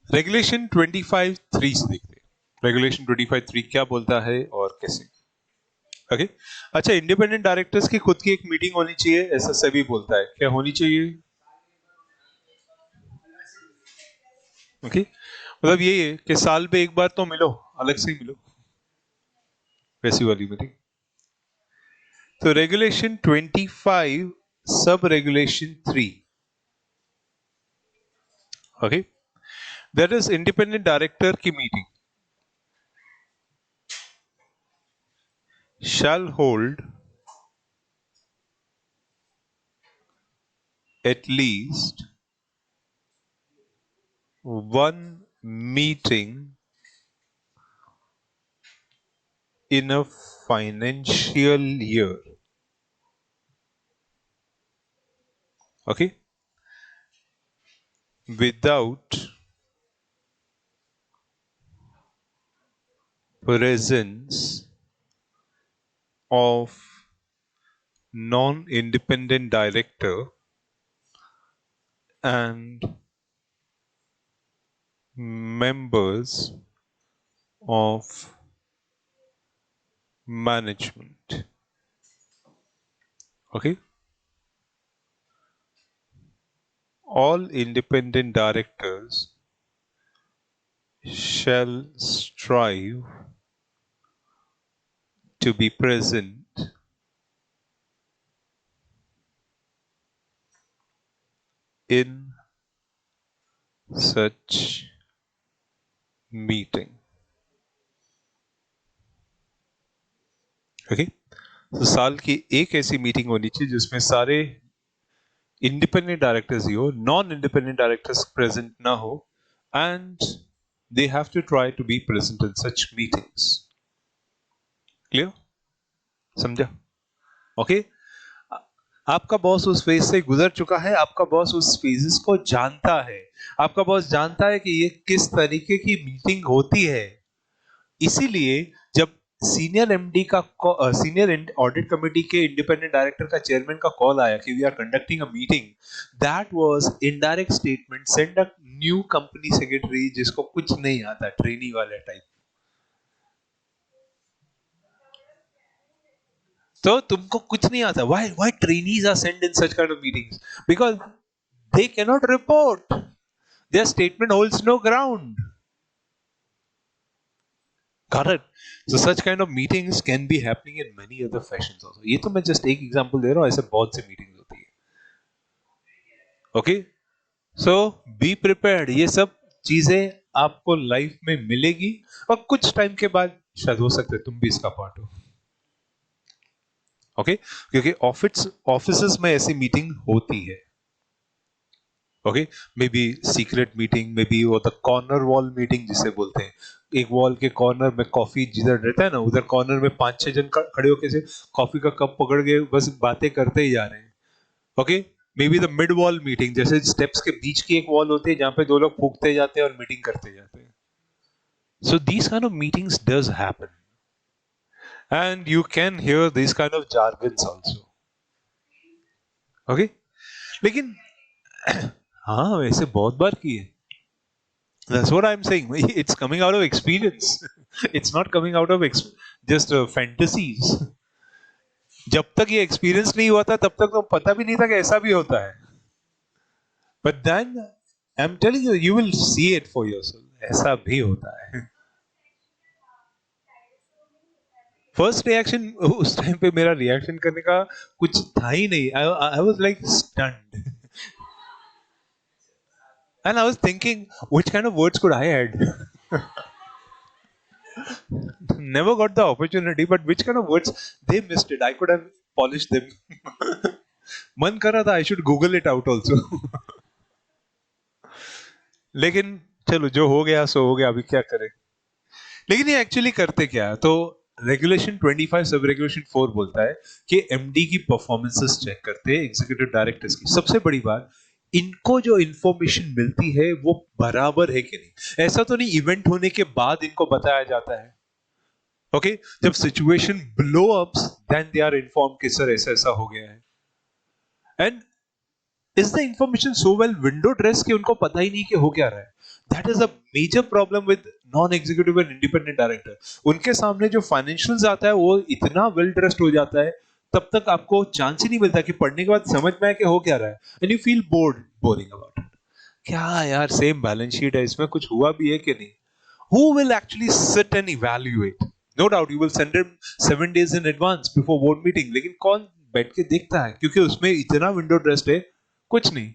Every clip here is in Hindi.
रेगुलेशन 25(3) से देखते हैं रेगुलेशन 25(3) क्या बोलता है और कैसे। ओके अच्छा, इंडिपेंडेंट डायरेक्टर्स की खुद की एक मीटिंग होनी चाहिए ऐसा सभी बोलता है, क्या होनी चाहिए? ओके मतलब ये है कि साल पे एक बार तो मिलो, अलग से ही मिलो, वैसी वाली मीटिंग। तो regulation 25 sub regulation 3, okay, that is independent director की meeting shall hold at least one meeting in a financial year, okay, without presence of non-independent director and members of management, okay. All independent directors shall strive to be present in such meeting, okay. तो साल की एक ऐसी मीटिंग होनी चाहिए जिसमें सारे इंडिपेंडेंट डायरेक्टर्स ही हो, नॉन इंडिपेंडेंट डायरेक्टर्स प्रेजेंट ना हो, and they have to try to be present in such meetings. Clear? समझा? ओके। आपका बॉस उस फेज से गुजर चुका है, आपका बॉस उस फेजेस को जानता है, आपका बॉस जानता है कि ये किस तरीके की मीटिंग होती है। इसीलिए जब सीनियर एमडी का सीनियर ऑडिट कमेटी के इंडिपेंडेंट डायरेक्टर का चेयरमैन का कॉल आया कि we are conducting a meeting, that was indirect statement send a new company secretary जिसको कुछ नहीं आता, ट्रेनी वाले टाइप। तो तुमको कुछ नहीं आता, why trainees are send in such kind of meetings? Because they cannot report, their statement holds no ground. Correct. So such kind of meetings can be happening in many other fashions also. ये तो मैं just एक example दे रहा हूँ, ऐसे बहुत से meetings होती है। Okay? So be prepared. ये सब चीजें आपको लाइफ में मिलेगी और कुछ टाइम के बाद शायद हो सकता है तुम भी इसका पार्ट हो। ओके क्योंकि ऑफिस में ऐसी मीटिंग होती है। Okay may be secret meeting, may be वो द कॉर्नर वॉल मीटिंग जिसे बोलते हैं, एक वॉल के कॉर्नर में कॉफी जिधर रहता है ना उधर कॉर्नर में 5-6 जन खड़े होकर से कॉफी का कप पकड़ के बस बातें करते ही जा रहे हैं। Okay may be the mid wall meeting, जैसे स्टेप्स के बीच की एक वॉल होती है जहां पे दो लोग फूकते जाते हैं और मीटिंग करते जाते हैं। So these kind of meetings does happen and you can hear this kind of jargons also. Okay लेकिन हाँ वैसे बहुत बार की है। That's what I'm saying. It's coming out of experience. It's not coming out of just fantasies. जब तक ये एक्सपीरियंस नहीं हुआ था तब तक तो पता भी नहीं था कि ऐसा भी होता है। But then I'm telling you, you will see it for yourself. ऐसा भी होता है। फर्स्ट रिएक्शन उस टाइम पे मेरा रिएक्शन करने का कुछ था ही नहीं। I was like stunned. And I was thinking, which kind of words could I add? Never got the opportunity, but which kind of words they missed it. I could have polished them. मन कर रहा था I should Google it out also. लेकिन चलो जो हो गया सो हो गया, अभी क्या करें। लेकिन ये एक्चुअली करते क्या है? तो रेगुलेशन 25 सब रेगुलेशन 4 बोलता है कि एमडी की परफॉर्मेंसेस चेक करते हैं एग्जीक्यूटिव डायरेक्टर्स की। सबसे बड़ी बात, इनको जो इंफॉर्मेशन मिलती है वो बराबर है कि नहीं। ऐसा तो नहीं इवेंट होने के बाद इनको बताया जाता है। ओके जब situation blow ups then they are inform कि सर ऐसा ऐसा हो गया है। And Is the information so well window dressed कि उनको पता ही नहीं कि हो क्या रहा है? That is a major problem with non-executive and independent director. उनके सामने जो financials आता है वो इतना well dressed हो जाता है, तब तक आपको चांस ही नहीं मिलता कि पढ़ने के बाद समझ में आए कि हो क्या रहा है. And you feel boring about it. क्या यार सेम बैलेंस शीट है, इसमें कुछ हुआ भी है कि नहीं? Who will actually sit and evaluate? No doubt you will send him 7 days in advance before board meeting, लेकिन कौन बैठ के देखता है? क्योंकि उसमें इतना विंडो ड्रेस्ड है, कुछ नहीं.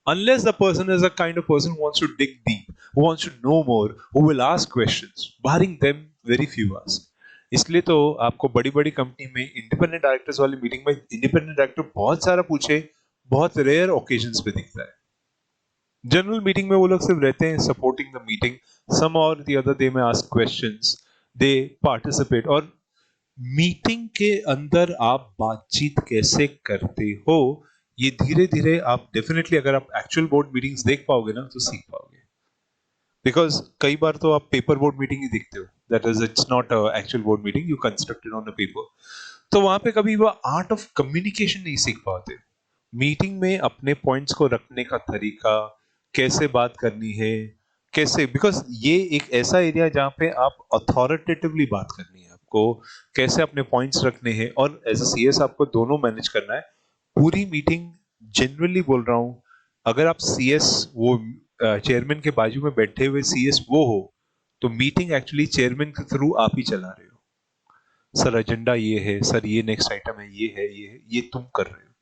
Unless the person is a kind of person who wants to dig deep, who wants to know more, who will ask questions, barring them very few ask. इसलिए तो आपको बड़ी बड़ी कंपनी में इंडिपेंडेंट डायरेक्टर्स वाली मीटिंग में इंडिपेंडेंट डायरेक्टर बहुत सारा पूछे, बहुत रेयर ओकेजन्स पे दिखता है. जनरल मीटिंग में वो लोग सिर्फ रहते हैं सपोर्टिंग द मीटिंग, सम और द अदर दे में आस्क क्वेश्चंस, दे पार्टिसिपेट. और मीटिंग के अंदर आप बातचीत कैसे करते हो, ये धीरे धीरे आप डेफिनेटली अगर आप एक्चुअल बोर्ड मीटिंग्स देख पाओगे ना तो सीख पाओगे. बिकॉज कई बार तो आप पेपर बोर्ड मीटिंग ही देखते हो, that is it's not actual board meeting, you constructed on a paper. तो वहां पे कभी वो आर्ट ऑफ कम्युनिकेशन नहीं सीख पाते. मीटिंग में अपने पॉइंट्स को रखने का तरीका, कैसे बात करनी है, कैसे, बिकॉज ये एक ऐसा एरिया है जहां पे आप अथॉरिटेटिवली बात करनी है आपको, कैसे अपने पॉइंट्स रखने हैं. और एज अ सीएस आपको दोनों मैनेज करना है. पूरी मीटिंग, जनरली बोल रहा हूं, अगर आप सीएस वो चेयरमैन के बाजू में बैठे हुए सीएस वो हो, तो मीटिंग एक्चुअली चेयरमैन के थ्रू आप ही चला रहे हो. सर एजेंडा ये है, सर ये नेक्स्ट आइटम है, ये है, ये है, ये तुम कर रहे हो.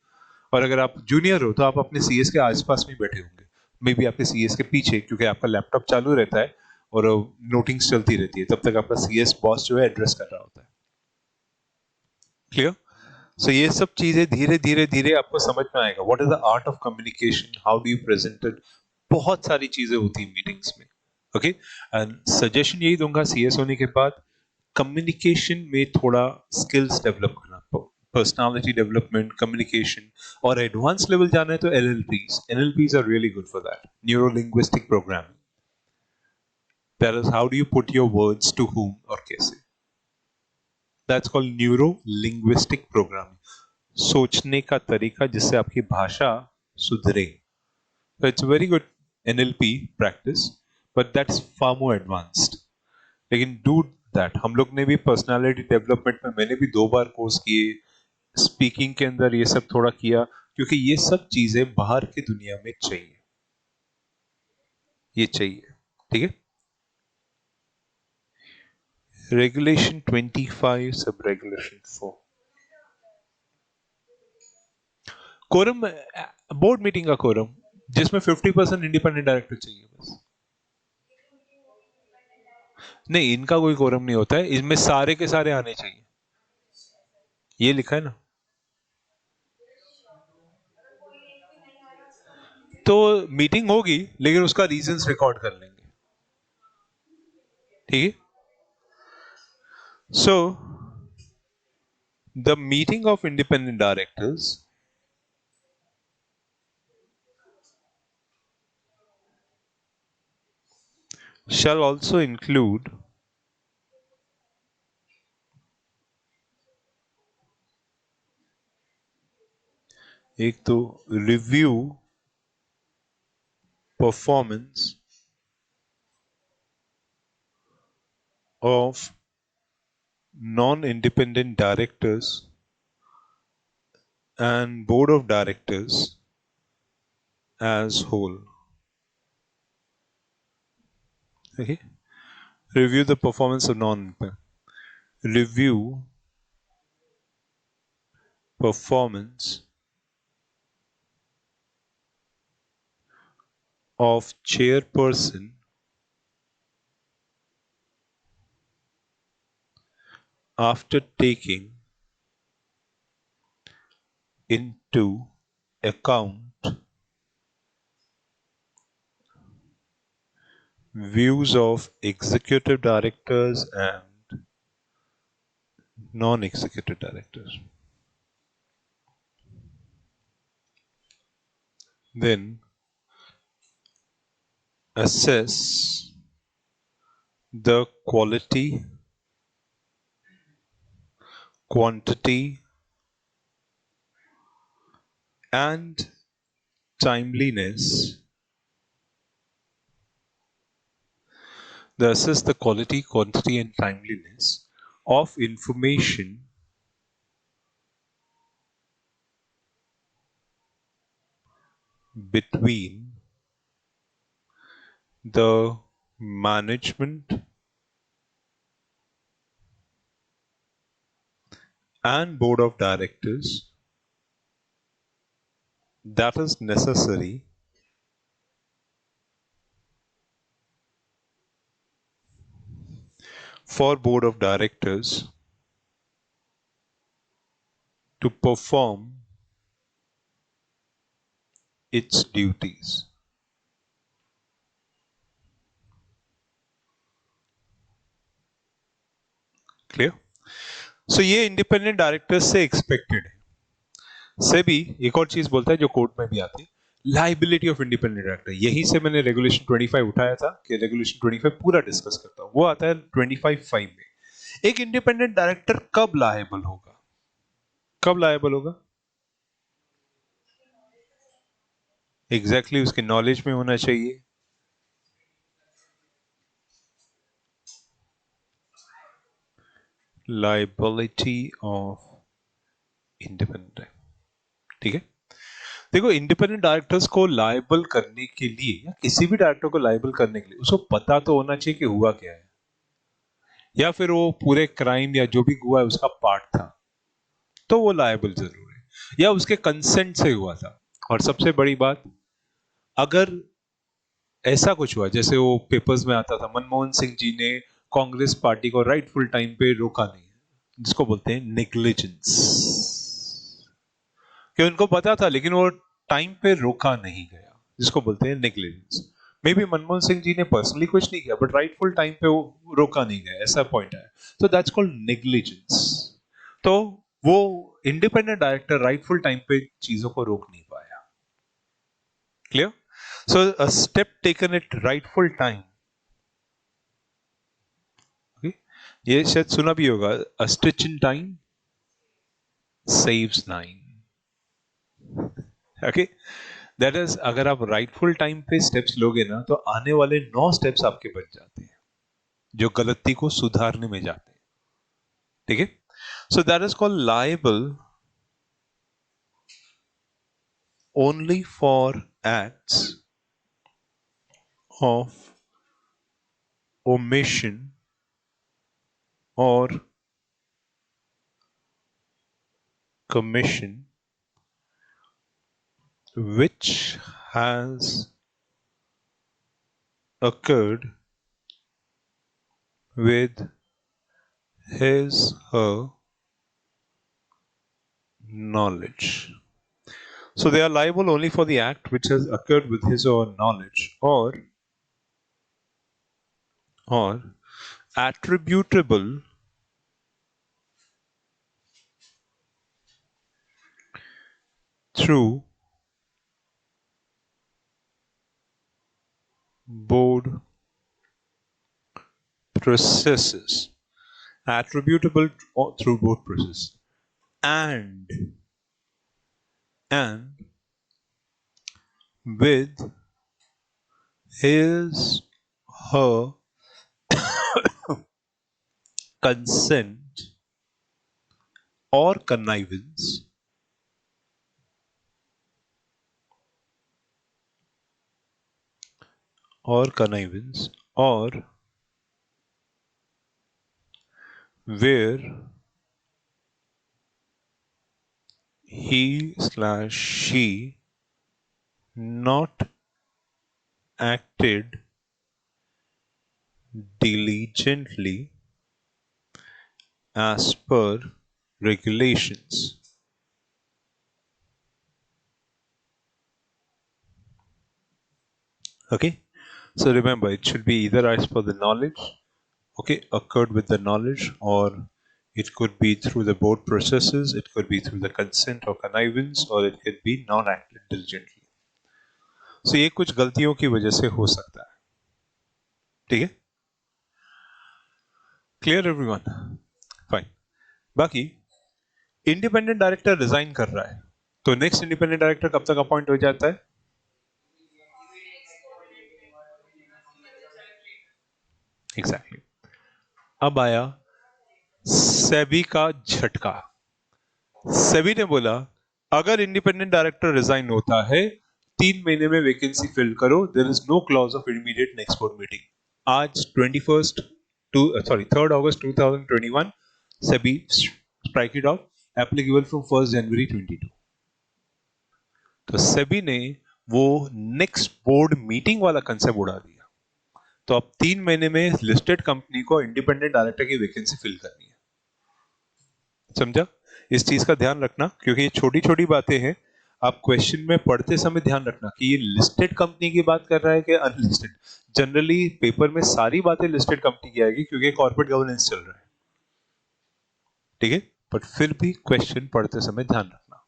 और अगर आप जूनियर हो तो आप अपने सीएस के आसपास में बैठे होंगे, मे बी आपके सीएस के पीछे, क्योंकि आपका लैपटॉप चालू रहता है और नोटिंग्स चलती रहती है, तब तक आपका सीएस बॉस जो है एड्रेस कर रहा होता है. क्लियर? सो ये सब चीजें धीरे धीरे धीरे आपको समझ में आएगा. What is the art of communication, how do you present it. बहुत सारी चीजें होती हैं मीटिंग्स में. ओके, एंड सजेशन यही दूंगा सीएस होने के बाद, कम्युनिकेशन में थोड़ा स्किल्स डेवलप करना, पर्सनालिटी डेवलपमेंट, कम्युनिकेशन. और एडवांस लेवल जाना है तो NLPs are really good for that. Neuro linguistic programming, that is how do you put your words to whom और कैसे. That's called neuro linguistic programming. सोचने का तरीका जिससे आपकी भाषा सुधरे. So it's a very good NLP practice, but that's far more advanced. लेकिन do that. हम लोग ने भी पर्सनालिटी डेवलपमेंट में, मैंने भी 2 बार कोर्स किए, स्पीकिंग के अंदर ये सब थोड़ा किया, क्योंकि ये सब चीजें बाहर की दुनिया में चाहिए, ये चाहिए. ठीक है. Regulation 25 sub regulation 4, quorum, board meeting का कोरम जिसमें 50% इंडिपेंडेंट डायरेक्टर चाहिए बस. नहीं, इनका कोई कोरम नहीं होता है, इसमें सारे के सारे आने चाहिए, ये लिखा है ना. तो मीटिंग होगी लेकिन उसका रीजंस रिकॉर्ड कर लेंगे. ठीक है. So the meeting of independent directors shall also include एक तो review performance of non-independent directors and board of directors as whole. Okay, review the performance of review performance of chairperson after taking into account views of executive directors and non-executive directors. Then assess the quality, quantity and timeliness. They assess the quality, quantity, and timeliness of information between the management and board of directors that is necessary for board of directors to perform its duties. Clear? So ये इंडिपेंडेंट डायरेक्टर से एक्सपेक्टेड है। सेबी एक और चीज बोलता है जो कोर्ट में भी आती है, लाइबिलिटी ऑफ इंडिपेंडेंट डायरेक्टर। यहीं से मैंने रेगुलेशन 25 उठाया था कि रेगुलेशन 25 पूरा डिस्कस करता हूं। वो आता है 25(5) में। एक इंडिपेंडेंट डायरेक्टर कब लायबल होगा? कब लायबल होगा? एग्जैक्टली उसके नॉलेज में होना चाहिए। लायबिलिटी ऑफ इंडिपेंडेंट, ठीक है। देखो इंडिपेंडेंट डायरेक्टर्स को लायबल करने के लिए या किसी भी डायरेक्टर को लायबल करने के लिए उसको पता तो होना चाहिए कि हुआ क्या है, या फिर वो पूरे क्राइम या जो भी हुआ है उसका पार्ट था, तो वो लायबल जरूर है, या उसके कंसेंट से हुआ था। और सबसे बड़ी बात, अगर ऐसा कुछ हुआ जैसे वो पेपर्स में आता था, मनमोहन सिंह जी ने कांग्रेस पार्टी को राइटफुल टाइम पे रोका नहीं, जिसको बोलते हैं नेग्लिजेंस, कि उनको पता था लेकिन वो टाइम पे रोका नहीं गया, जिसको बोलते हैं negligence. May be Manmohan Singh ji ने पर्सनली कुछ नहीं किया बट राइटफुल टाइम पे वो रोका नहीं गया, ऐसा पॉइंट है, तो दैट्स कॉल्ड नेग्लिजेंस। तो वो इंडिपेंडेंट डायरेक्टर राइटफुल टाइम पे चीजों को रोक नहीं पाया। Clear? So a step taken at rightful time, ये शायद सुना भी होगा, a stitch in time saves 9। Okay, that is, अगर आप राइटफुल टाइम पे स्टेप्स लोगे ना तो आने वाले 9 स्टेप्स आपके बच जाते हैं जो गलती को सुधारने में जाते हैं। ठीक है? So that is called liable only for acts of omission or commission which has occurred with his her knowledge. So they are liable only for the act which has occurred with his or her knowledge, or attributable through board processes. Attributable through board process and with his her consent or connivance or where he/she not acted diligently as per regulations. Okay, so remember it should be either as per the knowledge, okay, occurred with the knowledge, or it could be through the board processes, it could be through the consent or connivance, or it could be not acted diligently. So ये कुछ गलतियों की वजह से हो सकता है। ठीक है? Clear everyone? फाइन। बाकी इंडिपेंडेंट डायरेक्टर रिजाइन कर रहा है तो नेक्स्ट इंडिपेंडेंट डायरेक्टर कब तक अपॉइंट हो जाता है? एग्जैक्टली। अब आया सेबी का झटका। सेबी ने बोला अगर इंडिपेंडेंट डायरेक्टर रिजाइन होता है 3 महीने में वैकेंसी फिल करो, there is no clause of immediate next board meeting. आज 21st to sorry 3rd August 2021, SEBI strike it off, applicable from 1st January 22। तो सेबी ने वो नेक्स्ट बोर्ड मीटिंग वाला कंसेप्ट उड़ा दिया। तो अब 3 महीने में लिस्टेड कंपनी को इंडिपेंडेंट डायरेक्टर की वैकेंसी फिल करनी है। समझा? इस चीज का ध्यान रखना क्योंकि ये छोटी छोटी बातें हैं। आप क्वेश्चन में पढ़ते समय ध्यान रखना कि ये लिस्टेड कंपनी की बात कर रहा है कि अनलिस्टेड। जनरली पेपर में सारी बातें लिस्टेड कंपनी की आएगी क्योंकि कॉर्पोरेट गवर्नेंस चल रहा है, ठीक है, बट फिर भी क्वेश्चन पढ़ते समय ध्यान रखना।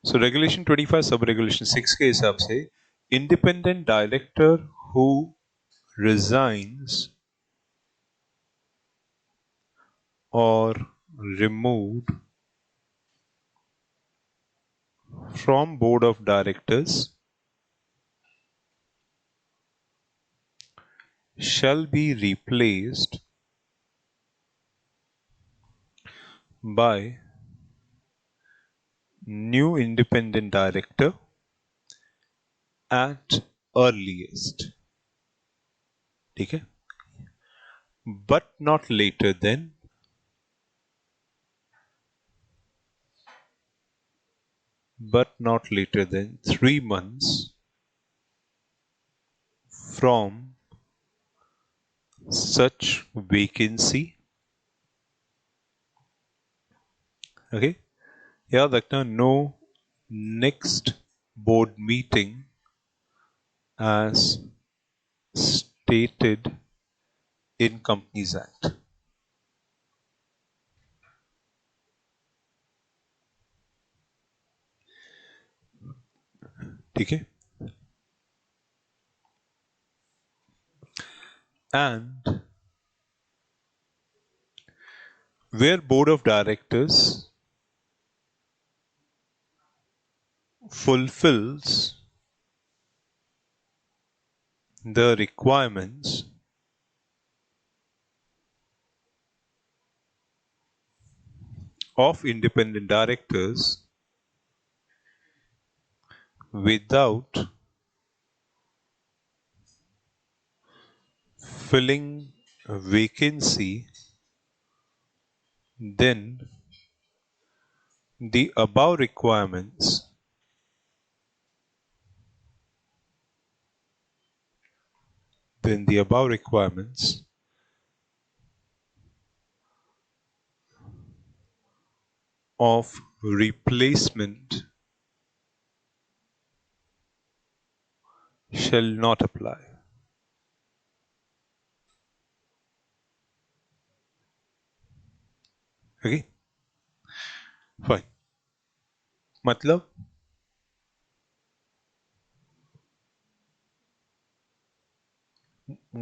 सो रेगुलेशन 25 सब रेगुलेशन 6 के हिसाब से independent director who resigns or removed from board of directors shall be replaced by new independent director at earliest, ठीक है, but not later than 3 months from such vacancy। okay, याद रखना, no next board meeting as stated in Companies Act। ठीक है, and where board of directors fulfills the requirements of independent directors without filling a vacancy, then the above requirements of replacement shall not apply। okay, fine। मतलब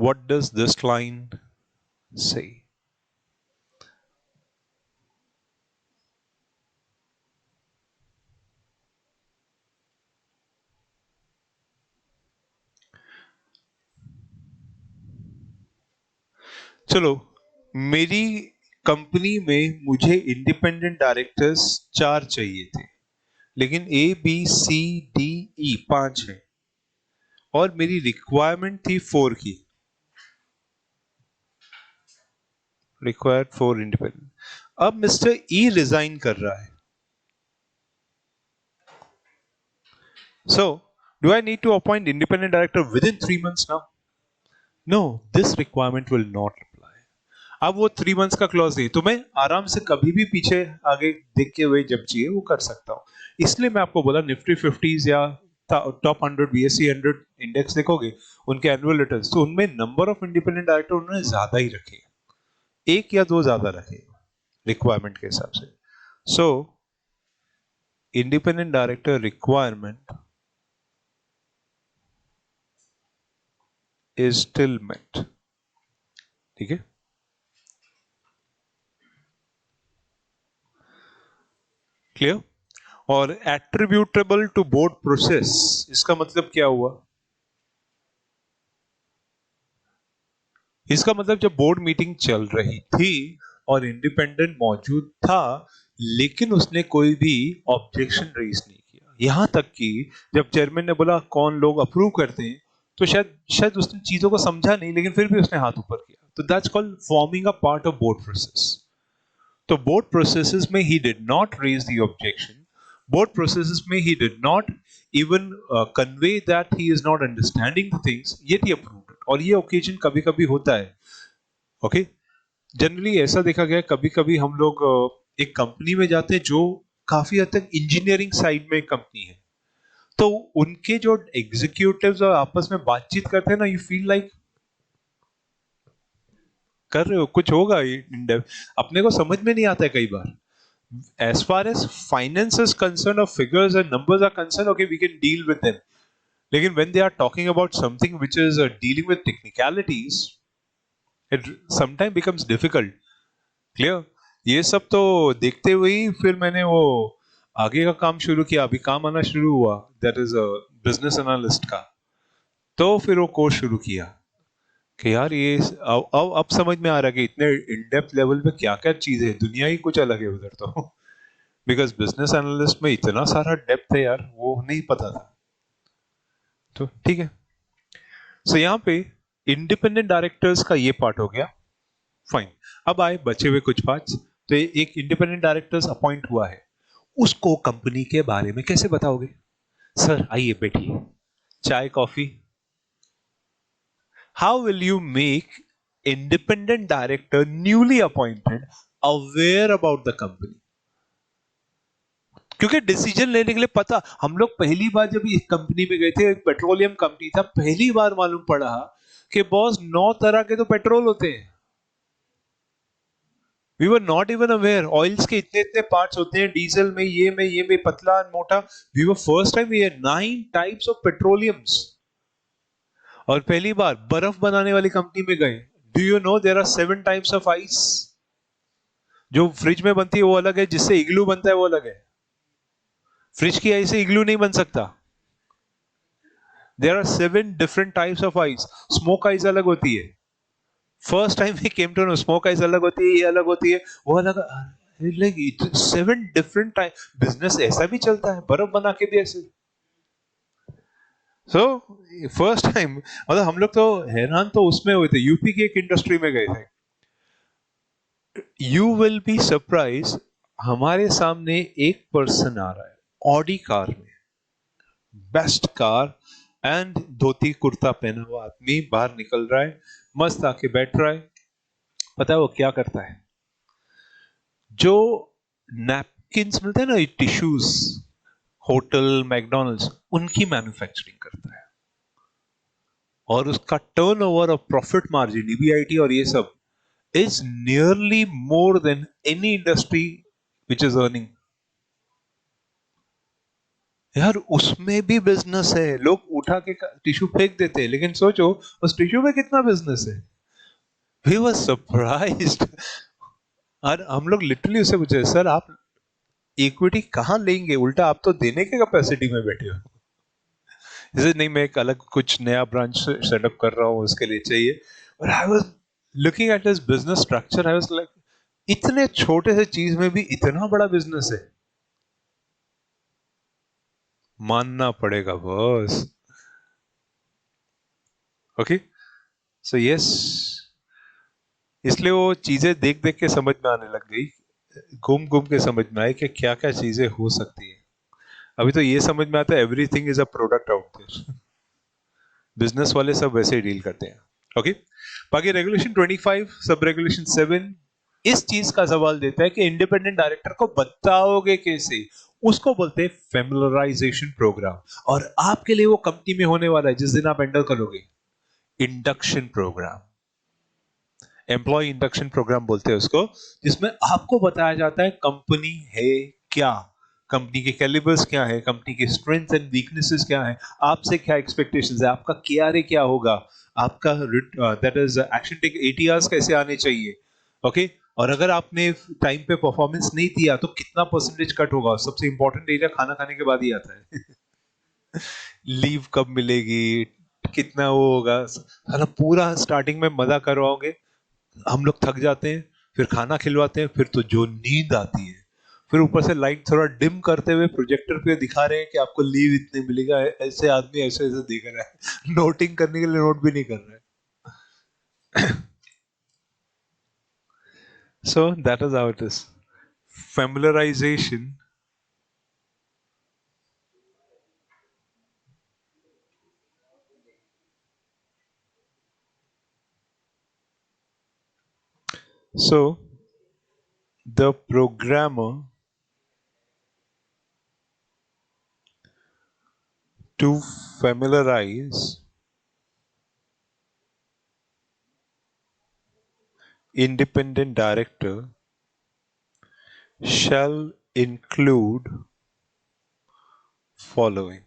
what does this line say? चलो, मेरी कंपनी में मुझे इंडिपेंडेंट डायरेक्टर्स 4 चाहिए थे, लेकिन ABCDE 5 है और मेरी रिक्वायरमेंट थी 4 की। Required 4 independent. अब मिस्टर ई रिजाइन कर रहा है, so do I need to appoint independent director within 3 months now? No, this requirement will not apply। अब वो 3 months का क्लॉज नहीं, तो मैं आराम से कभी भी पीछे आगे देख के हुए जब चाहिए वो कर सकता हूं। इसलिए मैं आपको बोला निफ्टी 50s या टॉप 100 BSE 100 इंडेक्स देखोगे उनके एनुअल रिटर्न्स, तो उनमें नंबर ऑफ इंडिपेंडेंट डायरेक्टर उन्होंने ज्यादा ही रखे, 1 या 2 ज्यादा रखे रिक्वायरमेंट के हिसाब से। So independent director requirement is still met. ठीक है, क्लियर? और एट्रीब्यूटेबल टू बोर्ड प्रोसेस, इसका मतलब क्या हुआ? इसका मतलब जब बोर्ड मीटिंग चल रही थी और इंडिपेंडेंट मौजूद था, लेकिन उसने कोई भी ऑब्जेक्शन रेज नहीं किया, यहां तक कि जब चेयरमैन ने बोला कौन लोग अप्रूव करते हैं, तो शायद शायद उसने चीजों को समझा नहीं, लेकिन फिर भी उसने हाथ ऊपर किया। तो that's called forming a part of board process. तो बोर्ड प्रोसेसेस में he did not raise the objection, board processes में he did not even convey that he is not understanding the things, yet he approved it. और ये ओकेजन कभी कभी होता है। ओके, जनरली ऐसा देखा गया, कभी कभी हम लोग एक कंपनी में जाते हैं जो काफी हद तक इंजीनियरिंग साइड में एक कंपनी है, तो उनके जो एग्जीक्यूटिव्स और आपस में बातचीत करते हैं ना, यू फील लाइक कर रहे हो कुछ होगा इन डेप्थ, अपने को समझ में नहीं आता है कई बार। As far as finance is concerned or figures and numbers are concerned, okay, we can deal with them. लेकिन when they are talking about something which is dealing with technicalities, it sometimes becomes difficult. Clear? ये सब तो देखते हुए ही फिर मैंने वो आगे का काम शुरू किया, अभी काम आना शुरू हुआ, that is a business analyst का। तो फिर वो कोर्स शुरू किया कि यार ये अब समझ में आ रहा है कि इतने इन डेप्थ लेवल पे क्या क्या चीजें है, दुनिया ही कुछ अलग है उधर तो। बिकॉज बिजनेस एनालिस्ट में इतना सारा डेप्थ है यार, वो नहीं पता था। तो ठीक है, सो यहाँ पे इंडिपेंडेंट डायरेक्टर्स का ये पार्ट हो गया, फाइन। अब आए बचे हुए कुछ पार्ट्स। तो एक इंडिपेंडेंट डायरेक्टर्स अपॉइंट हुआ है, उसको कंपनी के बारे में कैसे बताओगे? सर आइए बैठिए, चाय coffee. How will you make independent director newly appointed aware about the company? क्योंकि डिसीजन लेने के लिए पता, हम लोग पहली बार जब इस कंपनी में गए थे, एक पेट्रोलियम कंपनी था, पहली बार मालूम पड़ा कि बॉस 9 तरह के तो पेट्रोल होते हैं। We were not even aware, oils के इतने इतने पार्ट्स होते हैं, डीजल में, ये में पतला मोटा। We were first time, we had 9 types of petroleums. और पहली बार बर्फ बनाने वाली कंपनी में गए। Do you know there are 7 types of ice? जो फ्रिज में बनती है वो अलग है, जिससे इग्लू बनता है वो अलग है। फ्रिज की आइस से इग्लू नहीं बन सकता। There are 7 different types of ice. Smoke ice अलग होती है। First time we came to know smoke ice अलग होती है, ये अलग होती है, वो अलग। like 7 different type। बिजनेस ऐसा भी चलता है, बर्फ बना के भी ऐसे। So first time, मतलब हम लोग तो हैरान तो उसमें हुए थे, यूपी की एक इंडस्ट्री में गए थे। You will be surprised, हमारे सामने एक पर्सन आ रहा है ऑडी कार में, best car, and dhoti kurta पहना हुआ आदमी बाहर निकल रहा है, मस्त आके बैठ रहा है। पता है वो क्या करता है? जो नैपकिन्स मिलते हैं ना, टिश्यूज, होटल मैकडोनल्ड्स, उनकी मैन्युफैक्चरिंग करता है। और उसका टर्नओवर और प्रॉफिट मार्जिन, ईबीआईटी और ये सब, is nearly more than any industry which is earning. यार उसमें भी बिजनेस है, लोग उठा के टिश्यू फेंक देते हैं, लेकिन सोचो उस टिश्यू में कितना बिजनेस है। We were surprised. और हम लोग लिटरली उससे पूछे, सर आप इक्विटी कहां लेंगे? उल्टा आप तो देने के कैपेसिटी में बैठे हो। जैसे नहीं, मैं एक अलग कुछ नया ब्रांच सेटअप कर रहा हूं, उसके लिए चाहिए। और I was looking at this business structure, I was like, इतने छोटे से चीज में भी इतना बड़ा बिजनेस है। मानना पड़ेगा बॉस। ओके, सो यस, इसलिए वो चीजें देख देख के समझ में आने लग गई, घूम घूम के समझ में आई कि क्या क्या चीजें हो सकती है। अभी तो ये समझ में आता है everything is a product out there. Business वाले सब वैसे ही डील करते हैं। ओके, बाकी रेगुलेशन 25 सब रेगुलेशन 7 इस चीज का सवाल देता है कि इंडिपेंडेंट डायरेक्टर को बताओगे कैसे? उसको बोलते हैं फेमिलराइजेशन प्रोग्राम। और आपके लिए वो कंपनी में होने वाला है जिस दिन आप एंटर करोगे, induction programme. Employee induction programme बोलते हैं उसको, जिसमें आपको बताया जाता है कंपनी है क्या, कंपनी के कैलिबर्स क्या है, कंपनी की स्ट्रेंथ एंड वीकनेसेस क्या है, आपसे क्या एक्सपेक्टेशंस है, आपका केआरए क्या होगा, आपका दैट इज एक्शन टेक एटीआरस कैसे आने चाहिए। ओके, और अगर आपने टाइम पे परफॉर्मेंस नहीं दिया तो कितना परसेंटेज कट होगा? सबसे इंपॉर्टेंट एरिया खाना खाने के बाद ही आता है। लीव कब मिलेगी, कितना वो होगा, है ना? पूरा स्टार्टिंग में मजा करवाओगे, हम लोग थक जाते हैं, फिर खाना खिलवाते हैं, फिर तो जो नींद आती है, फिर ऊपर से लाइट थोड़ा डिम करते हुए प्रोजेक्टर पे दिखा रहे हैं कि आपको लीव इतने मिलेगा, ऐसे आदमी ऐसे ऐसे देख रहा है, नोटिंग करने के लिए नोट भी नहीं कर रहा है। So that is how it is. Familiarization. So the programmer, to familiarize independent director, shall include following.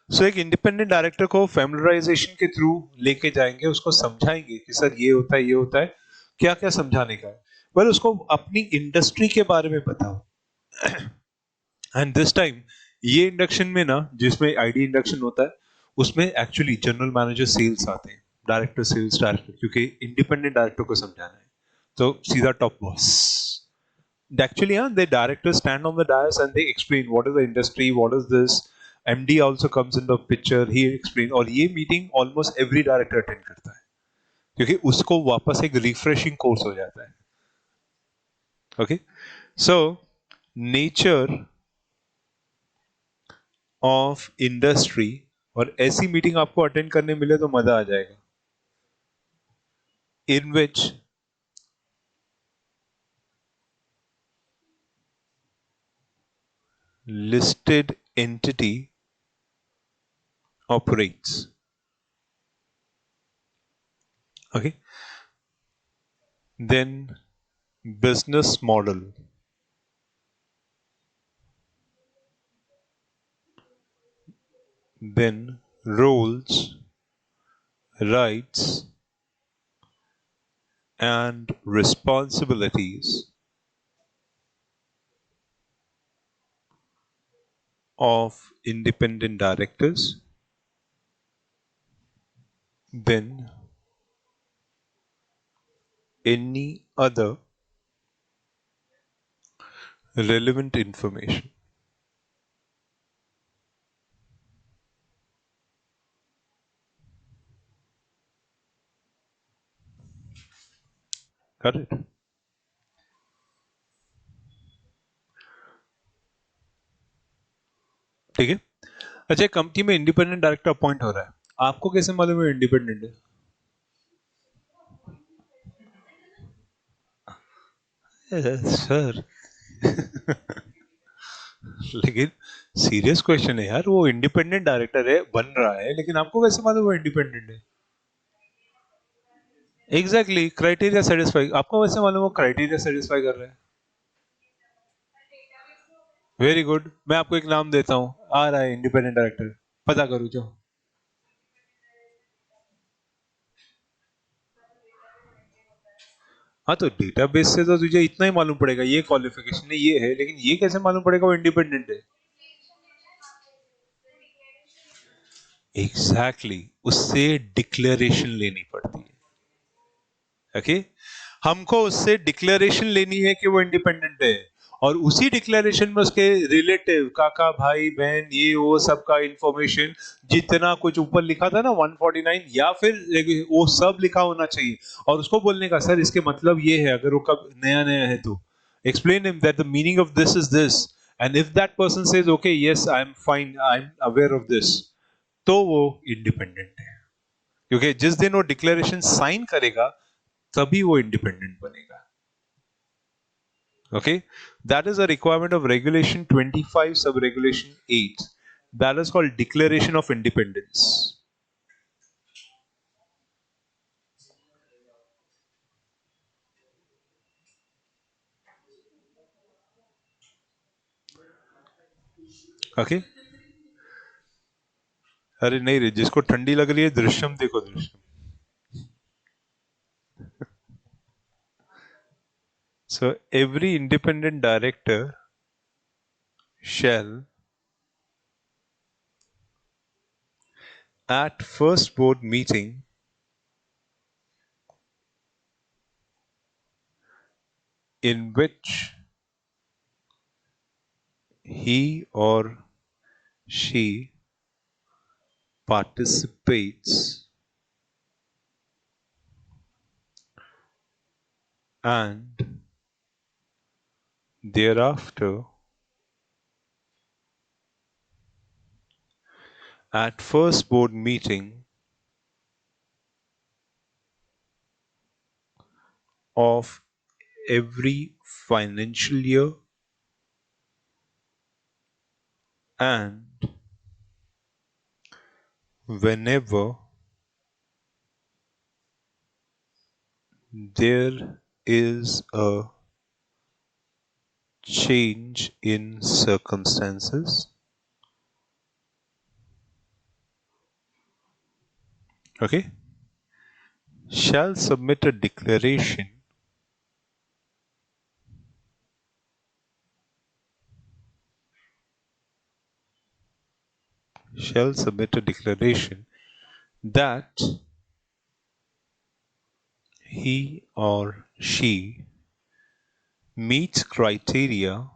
So एक इंडिपेंडेंट डायरेक्टर को फैमिलराइजेशन के थ्रू लेके जाएंगे, उसको समझाएंगे कि सर ये होता है, ये होता है, क्या क्या समझाने का है। पर उसको अपनी इंडस्ट्री के बारे में बताओ। एंड दिस टाइम ये इंडक्शन में ना, जिसमें आईडी इंडक्शन होता है, उसमें एक्चुअली जनरल मैनेजर सेल्स आते हैं, डायरेक्टर सेल्स डायरेक्टर, क्योंकि इंडिपेंडेंट डायरेक्टर को समझाना है, तो सीधा top boss. Actually, the directors stand on the dais and they explain what is the industry, what is this. MD also comes in the picture. He explains, और ये meeting almost every director attend करता है, क्योंकि उसको वापस एक रिफ्रेशिंग कोर्स हो जाता है। Okay, so nature of industry, और ऐसी मीटिंग आपको अटेंड करने मिले तो मजा आ जाएगा, इन विच listed entity operates. Okay, then business model, then roles, rights, and responsibilities of independent directors, then any other relevant information. Got it? ठीक है। अच्छा, कंपनी में इंडिपेंडेंट डायरेक्टर अपॉइंट हो रहा है, आपको कैसे मालूम है इंडिपेंडेंट है? सर, लेकिन सीरियस क्वेश्चन है यार, वो इंडिपेंडेंट डायरेक्टर है, बन रहा है, लेकिन आपको कैसे मालूम वो इंडिपेंडेंट है? एग्जैक्टली, क्राइटेरिया सेटिस्फाई, आपको वैसे मालूम वो क्राइटेरिया सेटिस्फाई कर रहा है। वेरी गुड, मैं आपको एक नाम देता हूं, आ रहा है इंडिपेंडेंट डायरेक्टर, पता करो जो। हाँ, तो डेटाबेस से तो तुझे इतना ही मालूम पड़ेगा, ये क्वालिफिकेशन है, ये है, लेकिन ये कैसे मालूम पड़ेगा वो इंडिपेंडेंट है? एग्जैक्टली, उससे डिक्लेरेशन लेनी पड़ती है। ओके, हमको उससे डिक्लेरेशन लेनी है कि वो इंडिपेंडेंट है, और उसी डिक्लेरेशन में उसके रिलेटिव, काका, भाई, बहन, ये वो सबका इंफॉर्मेशन, जितना कुछ ऊपर लिखा था ना 149, या फिर वो सब लिखा होना चाहिए, और उसको बोलने का सर इसके मतलब ये है, अगर वो कब नया नया है तो explain him that the meaning of this is this, and if that person says okay yes I am fine, I am aware of this, तो वो इंडिपेंडेंट है, क्योंकि जिस दिन वो डिक्लेरेशन साइन करेगा तभी वो इंडिपेंडेंट बनेगा। Okay, that is a requirement of regulation 25 sub regulation 8, that is called declaration of independence. Okay, अरे नहीं रे, जिसको ठंडी लग रही है दृश्यम देखो, Drishyam. So every independent director shall at first board meeting in which he or she participates and thereafter at first board meeting of every financial year and whenever there is a change in circumstances, okay, shall submit a declaration that he or she meets criteria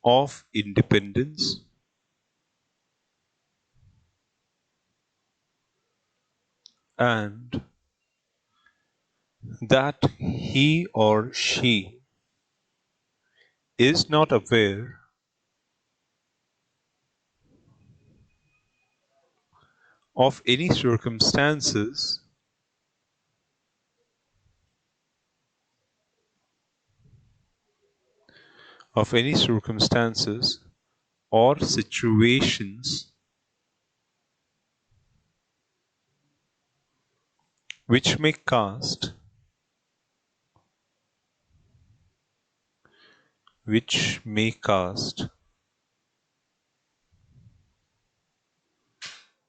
of independence and that he or she is not aware of any circumstances or situations which may cast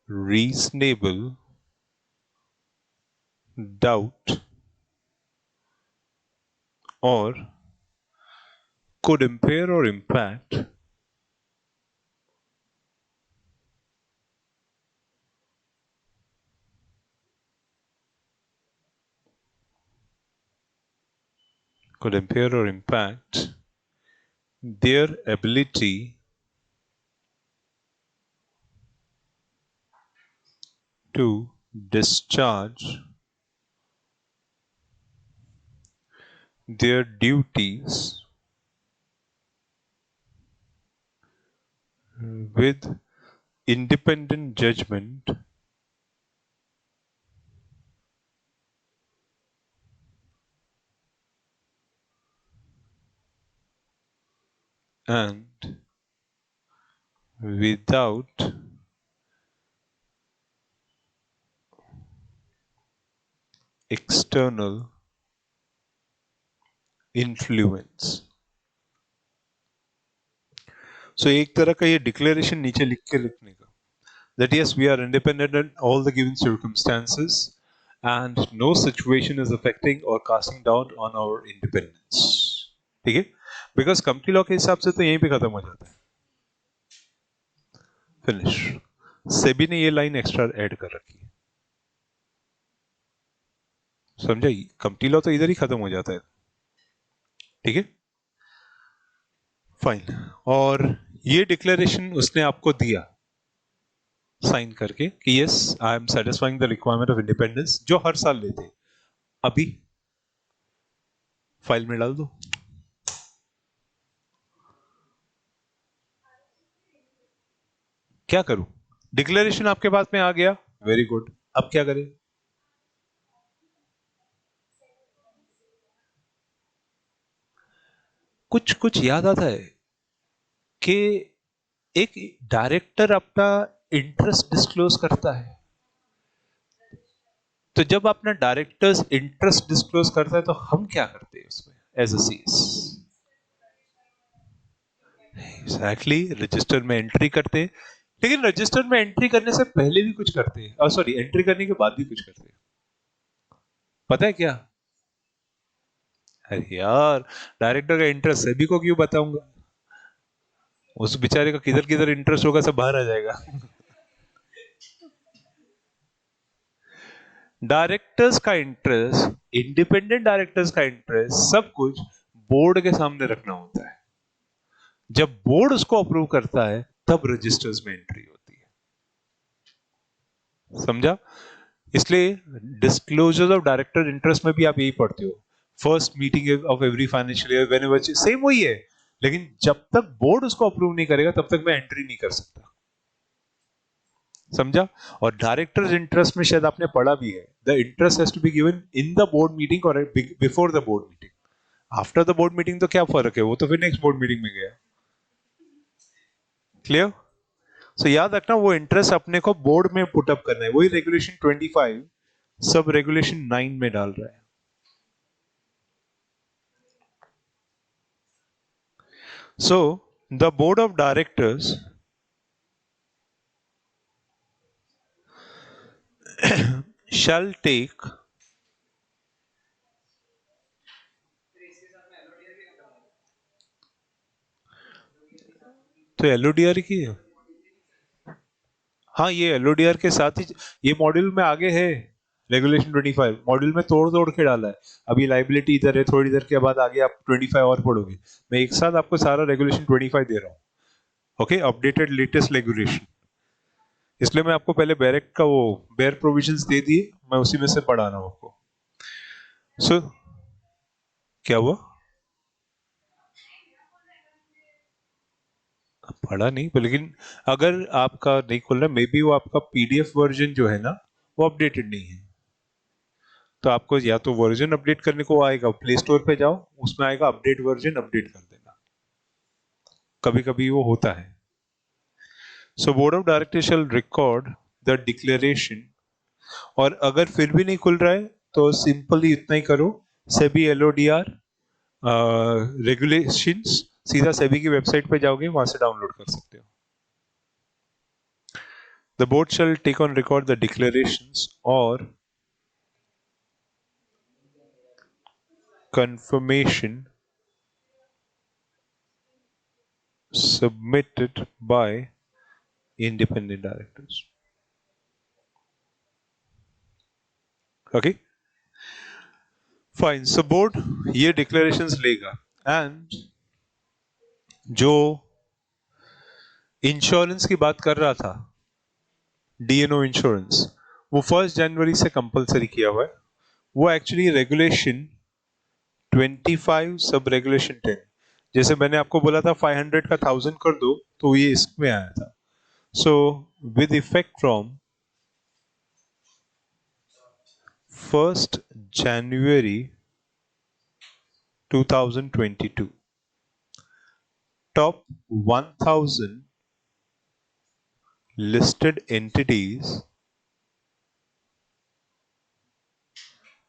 reasonable doubt or could impair or impact their ability to discharge their duties with independent judgment and without external influence. So एक तरह का ये डिक्लेरेशन नीचे लिख के लिखने का that yes, we are independent in all the given circumstances and no situation is affecting or casting down on our independence. ठीक है? Because कंपनी लॉ के हिसाब से तो यहीं पे खत्म हो जाता है. फिनिश. सेबी ने ये लाइन एक्स्ट्रा ऐड कर रखी है. समझा? कंपनी लॉ तो इधर ही खत्म हो जाता है. ठीक है? फाइन. और ये डिक्लेरेशन उसने आपको दिया साइन करके कि yes I am satisfying the requirement of independence, जो हर साल लेते हैं. अभी फाइल में डाल दो. क्या करूं? डिक्लेरेशन आपके पास में आ गया, वेरी गुड. अब क्या करें? कुछ कुछ याद आता है कि एक डायरेक्टर अपना इंटरेस्ट डिस्क्लोज करता है. तो जब अपना डायरेक्टर्स इंटरेस्ट डिस्क्लोज करता है तो हम क्या करते हैं उसमें as a CS? Exactly, register में एंट्री करते लेकिन रजिस्टर में एंट्री करने से पहले भी कुछ करते हैं, और सॉरी एंट्री करने के बाद भी कुछ करते हैं। पता है क्या? अरे यार, डायरेक्टर का इंटरेस्ट सभी को क्यों बताऊंगा? उस बेचारे का किधर किधर इंटरेस्ट होगा सब बाहर आ जाएगा। डायरेक्टर्स का इंटरेस्ट, इंडिपेंडेंट डायरेक्टर्स का इंटरेस्ट, सब कुछ बोर्ड के सामने रखना होता है। जब बोर्ड उसको अप्रूव करता है तब रजिस्टर्स में एंट्री होती है। समझा? इसलिए डिस्क्लोजर ऑफ डायरेक्टर इंटरेस्ट में भी आप यही पढ़ते हो, first meeting of every financial year whenever, same वही है। लेकिन जब तक बोर्ड उसको अप्रूव नहीं करेगा तब तक मैं एंट्री नहीं कर सकता। समझा? और डायरेक्टर्स इंटरेस्ट में शायद आपने पढ़ा भी है, the interest has to be given in the board meeting और before the board meeting. After the board meeting तो क्या फर्क है, वो तो फिर नेक्स्ट बोर्ड मीटिंग में गया। क्लियर? सो याद रखना, वो इंटरेस्ट अपने को बोर्ड में पुट अप करना है। वही रेगुलेशन 25 सब रेगुलेशन 9 में डाल रहा है। So, the board of directors shall take तो एलओडीआर की है। हाँ, ये एलओडीआर के साथ ही ये मॉड्यूल में आगे है। रेगुलेशन 25 मॉड्यूल में तोड़ तोड़ के डाला है। अभी लाइबिलिटी इधर है, थोड़ी देर के बाद आगे आप 25 और पढ़ोगे। मैं एक साथ आपको सारा रेगुलेशन 25 दे रहा हूँ। Okay, updated latest regulation. इसलिए मैं आपको पहले बैरेक का वो बेयर प्रोविजंस दे दिए, मैं उसी में से पढ़ा रहा हूँ आपको। सो क्या हुआ? पढ़ा नहीं, लेकिन अगर आपका नहीं खुल रहा, मे बी वो आपका पीडीएफ वर्जन जो है ना, वो अपडेटेड नहीं है। तो आपको या तो वर्जन अपडेट करने को आएगा, प्ले स्टोर पे जाओ, उसमें आएगा अपडेट वर्जन, अपडेट कर देना। कभी कभी वो होता है। So board of director shall record the declaration. और अगर फिर भी नहीं खुल रहा है तो सिंपली इतना ही करो, सेबी एलओडीआर रेगुलेशंस, सीधा सेबी की वेबसाइट पे जाओगे, वहां से डाउनलोड कर सकते हो। The board shall take on record the declarations or confirmation submitted by independent directors. Okay, fine. So board ये declarations लेगा, and जो इंश्योरेंस की बात कर रहा था, डीएनओ इंश्योरेंस, वो 1 जनवरी से कंपलसरी किया हुआ है। वो एक्चुअली रेगुलेशन 25 सब रेगुलेशन 10, जैसे मैंने आपको बोला था 500 का 1000 कर दो, तो ये इसमें आया था। So with effect from 1st January 2022, top 1000 listed entities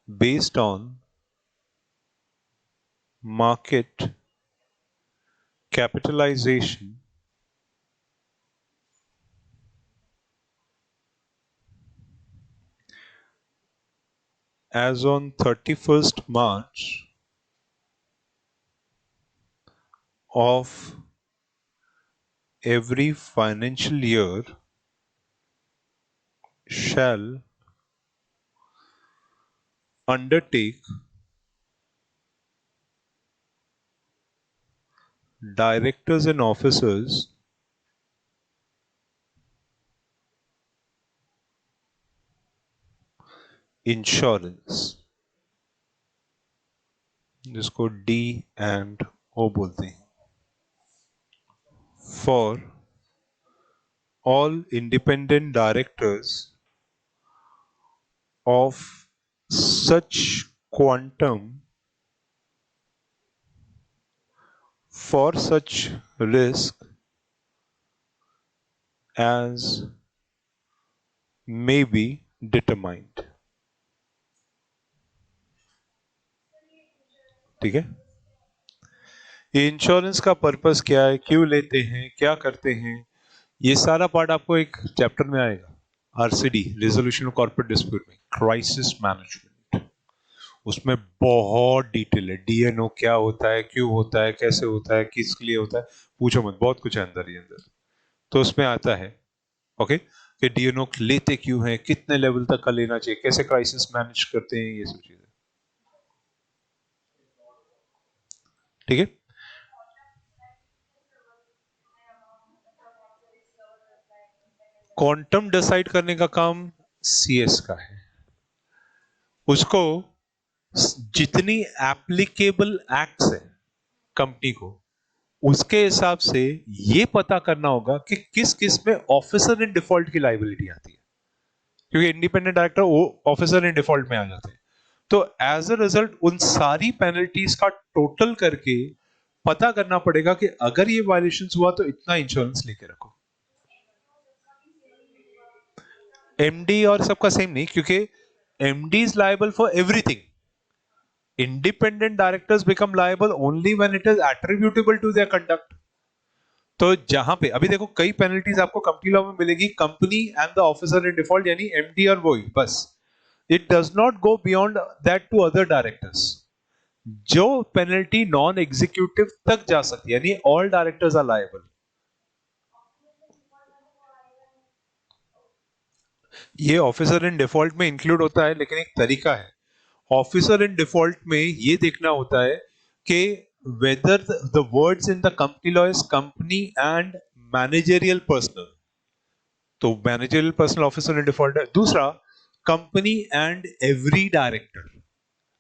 based on market capitalization as on 31st March of every financial year shall undertake directors and officers insurance, जिसको डी एंड ओ बोलते हैं, for all independent directors of such quantum for such risk as may be determined. ठीक है? ये इंश्योरेंस का पर्पस क्या है, क्यों लेते हैं, क्या करते हैं, ये सारा पार्ट आपको एक चैप्टर में आएगा, RCD, resolution of corporate dispute में, क्राइसिस मैनेजमेंट। उसमें बहुत डिटेल है, डीएनओ क्या होता है, क्यों होता है, कैसे होता है, किसके लिए होता है, पूछो मत, बहुत कुछ है अंदर ही अंदर। तो उसमें आता है ओके कि डीएनओ लेते क्यों हैं, कितने लेवल तक का लेना चाहिए, कैसे क्राइसिस मैनेज करते हैं, ये सब चीजें। ठीक है। क्वांटम डिसाइड करने का काम सीएस का है। उसको जितनी एप्लीकेबल एक्ट्स है कंपनी को, उसके हिसाब से ये पता करना होगा कि किस किस में ऑफिसर इन डिफॉल्ट की लाइबिलिटी आती है, क्योंकि इंडिपेंडेंट डायरेक्टर वो ऑफिसर इन डिफॉल्ट में आ जाते हैं। तो एज अ रिजल्ट उन सारी पेनल्टीज का टोटल करके पता करना पड़ेगा कि अगर ये वायलेशन हुआ तो इतना इंश्योरेंस लेके रखो। एमडी और सबका सेम नहीं, क्योंकि MD is liable for everything. Independent directors become liable only when it is attributable to their conduct. तो जहां पे अभी देखो कई पेनल्टीज आपको कंपनी लॉ में मिलेगी, company and the officer in default यानी एमडी और वही बस। It does not go beyond that to other directors. जो पेनल्टी नॉन एग्जीक्यूटिव तक जा सकती है, यानी ऑल डायरेक्टर्स आर लायबल। ये ऑफिसर इन डिफॉल्ट में इंक्लूड होता है, लेकिन एक तरीका है। ऑफिसर इन डिफॉल्ट में ये देखना होता है कि whether the words in the company law is company and managerial personnel. तो managerial personnel officer in default है। दूसरा, कंपनी एंड एवरी डायरेक्टर।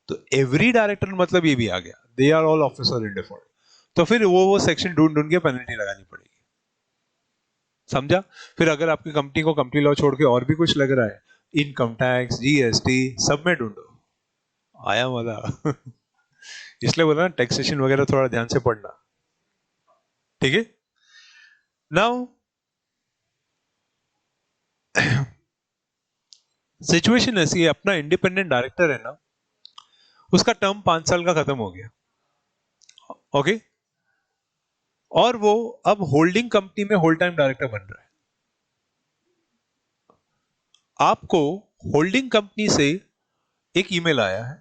तो एवरी डायरेक्टर मतलब ये भी आ गया, they are all officer in default. तो फिर वो सेक्शन ढूंढ ढूंढ के पेनल्टी लगानी पड़ेगी। समझा? फिर अगर आपकी कंपनी को कंपनी लॉ छोड़ के और भी कुछ लग रहा है, इनकम टैक्स, जीएसटी, सब में ढूंढो। आया मजा। इसलिए बोला ना, टैक्सेशन वगैरह थोड़ा ध्यान से पढ़ना। ठीक है। नाउ सिचुएशन ऐसी है, अपना इंडिपेंडेंट डायरेक्टर है ना, उसका टर्म 5 साल का खत्म हो गया। ओके। और वो अब होल्डिंग कंपनी में होल टाइम डायरेक्टर बन रहा है। आपको होल्डिंग कंपनी से एक ईमेल आया है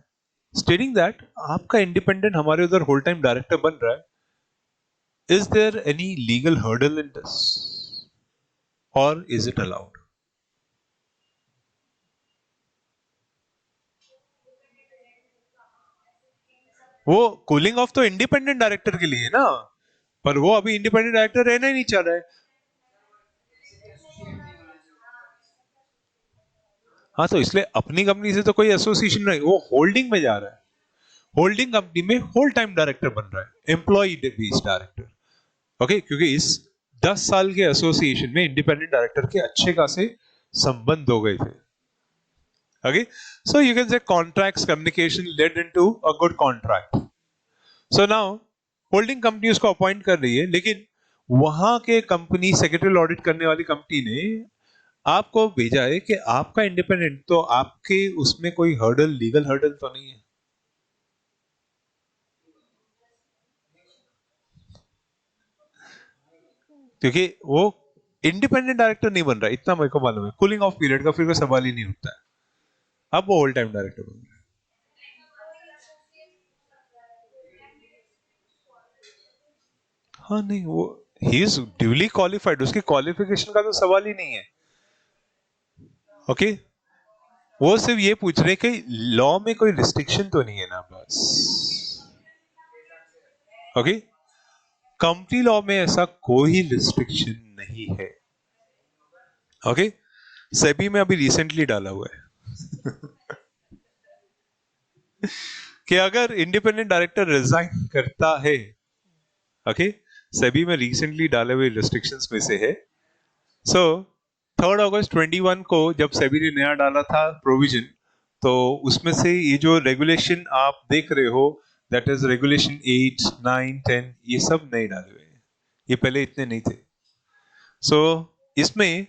स्टेटिंग दैट आपका इंडिपेंडेंट हमारे उधर होल टाइम डायरेक्टर बन रहा है। Is there any legal hurdle in this और इज इट अलाउड? वो कूलिंग ऑफ तो इंडिपेंडेंट डायरेक्टर के लिए है ना, पर वो अभी इंडिपेंडेंट डायरेक्टर रहना ही नहीं चाह रहा है। हाँ, तो इसलिए अपनी कंपनी से तो कोई एसोसिएशन नहीं, वो होल्डिंग में जा रहा है। होल्डिंग कंपनी में होल टाइम डायरेक्टर बन रहा है, एम्प्लॉय बेस्ड डायरेक्टर। ओके, क्योंकि इस 10 साल के एसोसिएशन में इंडिपेंडेंट डायरेक्टर के अच्छे खासे संबंध हो गए थे। Okay, so you can say contracts communication led into a good contract. So now holding company उसको अपॉइंट कर रही है, लेकिन वहां के कंपनी सेक्रेटरी ऑडिट करने वाली कंपनी ने आपको भेजा है कि आपका इंडिपेंडेंट, तो आपके उसमें कोई हर्डल, लीगल हर्डल तो नहीं है। क्योंकि वो इंडिपेंडेंट डायरेक्टर नहीं बन रहा, इतना मेरे को मालूम है। कूलिंग ऑफ पीरियड का फिर कोई सवाल ही नहीं उठता है। अब वो होल टाइम डायरेक्टर बन रहा है। हाँ नहीं, वो ही इज ड्यूली क्वालिफाइड, उसकी क्वालिफिकेशन का तो सवाल ही नहीं है। ओके, वो सिर्फ ये पूछ रहे कि लॉ में कोई रिस्ट्रिक्शन तो नहीं है ना, बस। ओके, कंपनी लॉ में ऐसा कोई रिस्ट्रिक्शन नहीं है। ओके, सेबी में अभी रिसेंटली डाला हुआ है कि अगर इंडिपेंडेंट डायरेक्टर रिजाइन करता है, ओके, सेबी में रिसेंटली डाले हुए रिस्ट्रिक्शंस में से है। सो 3 अगस्त 2021 को जब सेबी ने नया डाला था प्रोविजन, तो उसमें से ये जो रेगुलेशन आप देख रहे हो, दैट इज रेगुलेशन 8, 9, 10, ये सब नए डाले हुए हैं। ये पहले इतने नहीं थे। सो इसमें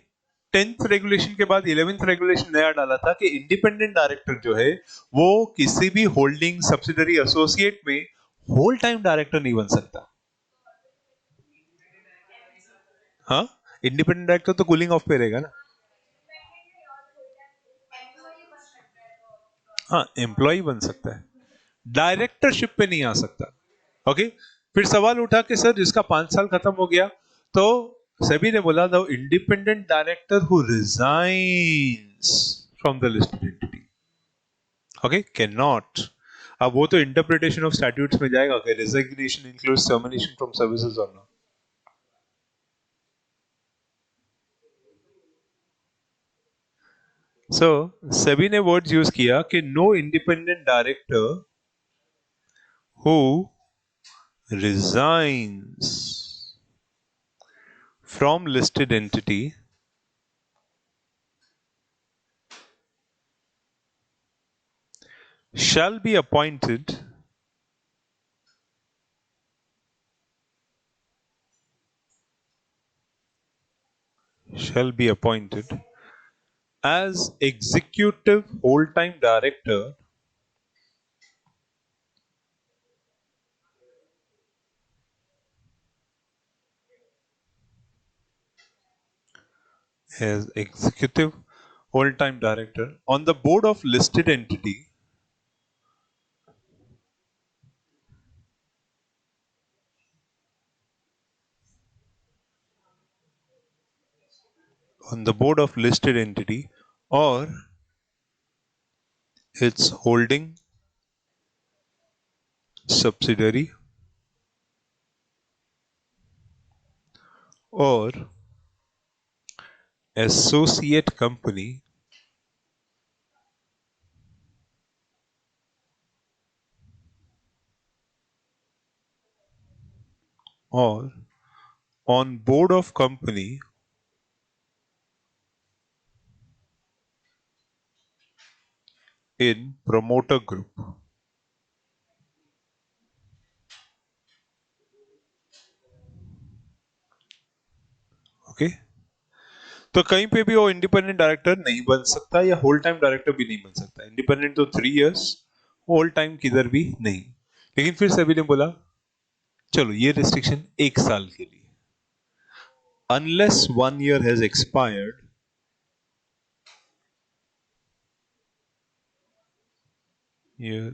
10th रेगुलेशन के बाद 11th रेगुलेशन नया डाला था कि इंडिपेंडेंट डायरेक्टर जो है वो किसी भी होल्डिंग सब्सिडरी एसोसिएट में होल टाइम डायरेक्टर नहीं बन सकता। हाँ, इंडिपेंडेंट डायरेक्टर तो कूलिंग ऑफ पे रहेगा ना। हाँ, एम्प्लॉय बन सकता है, डायरेक्टरशिप पे नहीं आ सकता। ओके, फिर सवाल उठा कि सर जिसका 5 साल खत्म हो गया, तो सभी ने बोला the independent director who resigns from the listed entity, okay, can not. अब वो तो इंटरप्रिटेशन ऑफ स्टैट्यूट्स में जाएगा कि resignation includes termination from services और नॉट। सो सभी ने वर्ड्स यूज किया कि no independent director who resigns from listed entity shall be appointed as executive whole-time director on the board of listed entity or its holding subsidiary or associate company or on board of company in promoter group। Okay, तो कहीं पे भी वो इंडिपेंडेंट डायरेक्टर नहीं बन सकता या होल टाइम डायरेक्टर भी नहीं बन सकता। इंडिपेंडेंट तो 3 इयर्स, होल टाइम किधर भी नहीं। लेकिन फिर सभी ने बोला चलो ये रिस्ट्रिक्शन 1 साल के लिए, unless 1 year has expired, year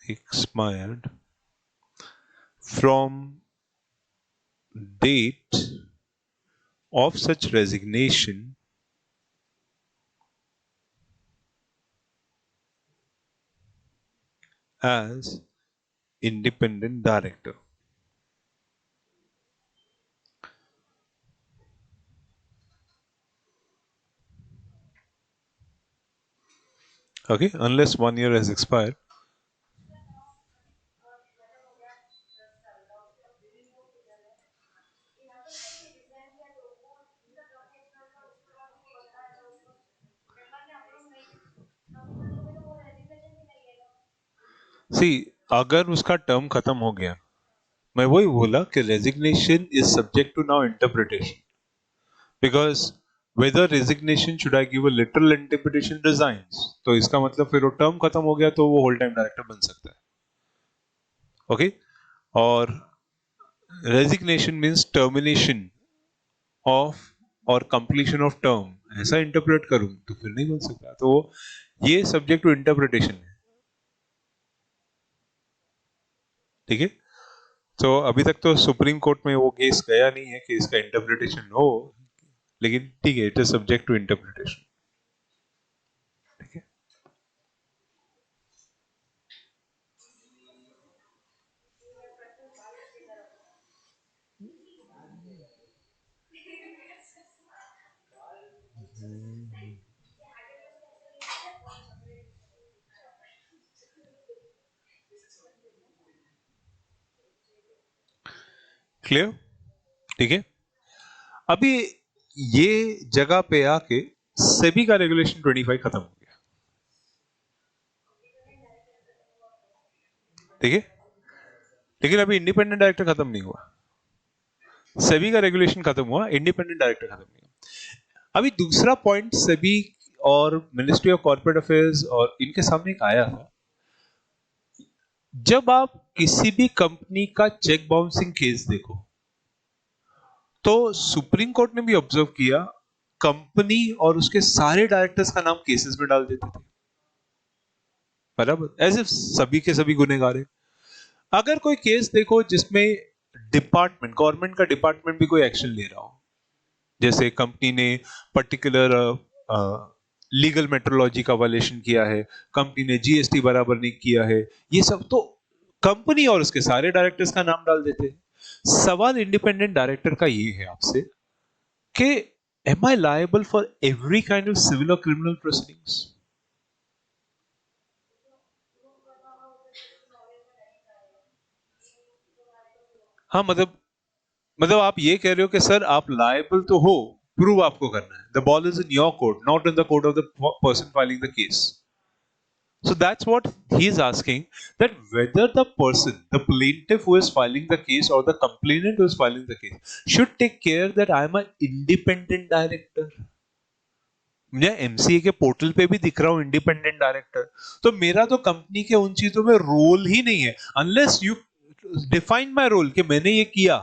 expired from date of such resignation as independent director। Okay, unless 1 year has expired। सी, अगर उसका टर्म खत्म हो गया, मैं वही बोला कि resignation is subject to now interpretation, because whether resignation should I give a literal interpretation resigns, तो इसका मतलब फिर वो टर्म खत्म हो गया तो वो होल टाइम डायरेक्टर बन सकता है। ओके, और रेजिग्नेशन मीन्स टर्मिनेशन ऑफ और कंप्लीशन ऑफ टर्म, ऐसा इंटरप्रेट करूं तो फिर नहीं बन सकता। तो ये सब्जेक्ट टू इंटरप्रिटेशन है। ठीक है, तो अभी तक तो सुप्रीम कोर्ट में वो केस गया नहीं है कि इसका इंटरप्रिटेशन हो, लेकिन ठीक है, it is subject to interpretation. ठीक है, क्लियर। ठीक है, अभी ये जगह पे आके सेबी का रेगुलेशन 25 खत्म हो गया। ठीक है, लेकिन अभी इंडिपेंडेंट डायरेक्टर खत्म नहीं हुआ, सेबी का रेगुलेशन खत्म हुआ, इंडिपेंडेंट डायरेक्टर खत्म नहीं हुआ। अभी दूसरा पॉइंट सेबी और मिनिस्ट्री ऑफ कॉर्पोरेट अफेयर्स और इनके सामने एक आया था, जब आप किसी भी कंपनी का चेक बाउंसिंग केस देखो, तो सुप्रीम कोर्ट ने भी ऑब्जर्व किया, कंपनी और उसके सारे डायरेक्टर्स का नाम केसेस में डाल देते थे, बराबर, एज इफ सभी के सभी गुनहगार हैं। अगर कोई केस देखो जिसमें डिपार्टमेंट, गवर्नमेंट का डिपार्टमेंट भी कोई एक्शन ले रहा हो, जैसे कंपनी ने पर्टिकुलर लीगल मेट्रोलॉजी का वायलेशन किया है, कंपनी ने जीएसटी बराबर नहीं किया है, ये सब तो कंपनी और उसके सारे डायरेक्टर्स का नाम डाल देते हैं। सवाल इंडिपेंडेंट डायरेक्टर का ये है आपसे कि am I liable for every kind of civil और क्रिमिनल प्रोसीडिंग्स? हाँ, मतलब आप ये कह रहे हो कि सर आप लायबल तो हो, प्रूव आपको करना है, the ball is in your court, not in the court of the person filing the case. So that's what he is asking, that whether the person, the plaintiff who is filing the case or the complainant who is filing the case should take care that I am an independent director. मुझे एमसीए के पोर्टल पे भी दिख रहा हूं इंडिपेंडेंट डायरेक्टर, तो मेरा तो कंपनी के उन चीजों में रोल ही नहीं है, unless you define my role कि मैंने ये किया।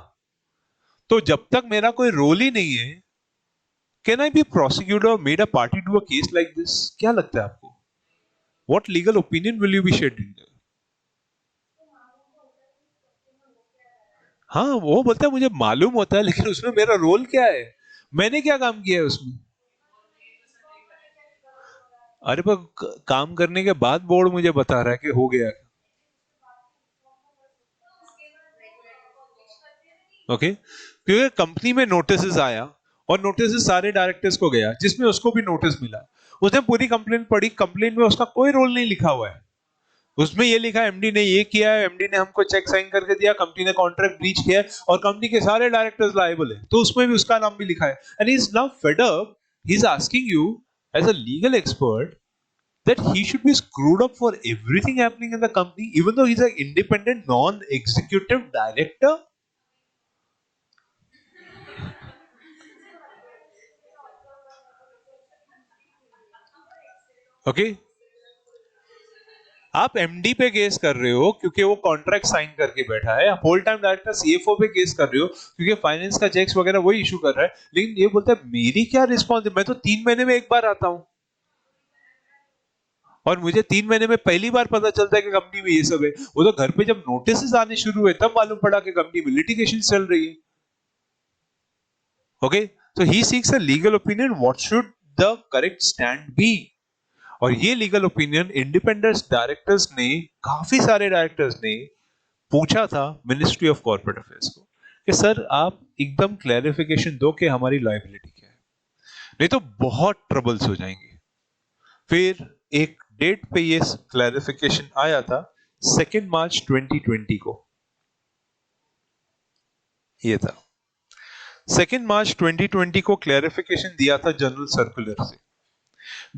तो जब तक मेरा कोई रोल ही नहीं है, कैन आई बी प्रोसिक्यूटर और made a party to a case like this? क्या लगता है आपको? What legal opinion will you be shedding? हाँ, वो बोलता है मुझे मालूम होता है, लेकिन उसमें मेरा रोल क्या है, मैंने क्या काम किया है उसमें? अरे पर काम करने के बाद बोर्ड मुझे बता रहा है कि हो गया। ओके, क्योंकि कंपनी में नोटिस आया और नोटिस सारे डायरेक्टर्स को गया, जिसमें उसको भी नोटिस मिला, उसने पूरी कंप्लेंट पढ़ी, कंप्लेंट में उसका कोई रोल नहीं लिखा हुआ है, उसमें ये लिखा है एमडी ने ये किया है, एमडी ने हमको चेक साइन करके दिया, कंपनी ने कॉन्ट्रैक्ट ब्रीच किया है और कंपनी के सारे डायरेक्टर्स लायबल है, तो उसमें भी उसका नाम भी लिखा है। And he is now fed up, he is asking you as a legal expert that he should be screwed up for everything happening in the company even though he's an independent non-executive director. Okay, आप एमडी पे केस कर रहे हो क्योंकि वो कॉन्ट्रैक्ट साइन करके बैठा है, आप होल टाइम डायरेक्टर सीएफओ पे केस कर रहे हो क्योंकि फाइनेंस का चेक्स वगैरह वही इशू कर रहा है, लेकिन ये बोलता है मेरी क्या रिस्पॉन्स है, मैं तो 3 महीने में एक बार आता हूं और मुझे 3 महीने में पहली बार पता चलता है कि कंपनी में ये सब है। वो तो घर पे जब नोटिस आने शुरू हुए तब मालूम पड़ा कि कंपनी में लिटिगेशन चल रही है। Okay, so he seeks a legal opinion, what should the correct stand be. और ये लीगल ओपिनियन इंडिपेंडेंट डायरेक्टर्स ने, काफी सारे डायरेक्टर्स ने पूछा था मिनिस्ट्री ऑफ कॉर्पोरेट अफेयर्स को कि सर आप एकदम क्लैरिफिकेशन दो कि हमारी लायबिलिटी क्या है, नहीं तो बहुत ट्रबल्स हो जाएंगे। फिर एक डेट पे ये क्लैरिफिकेशन आया था 2 मार्च 2020 को, ये था 2 मार्च 2020 को क्लैरिफिकेशन दिया था जनरल सर्कुलर से।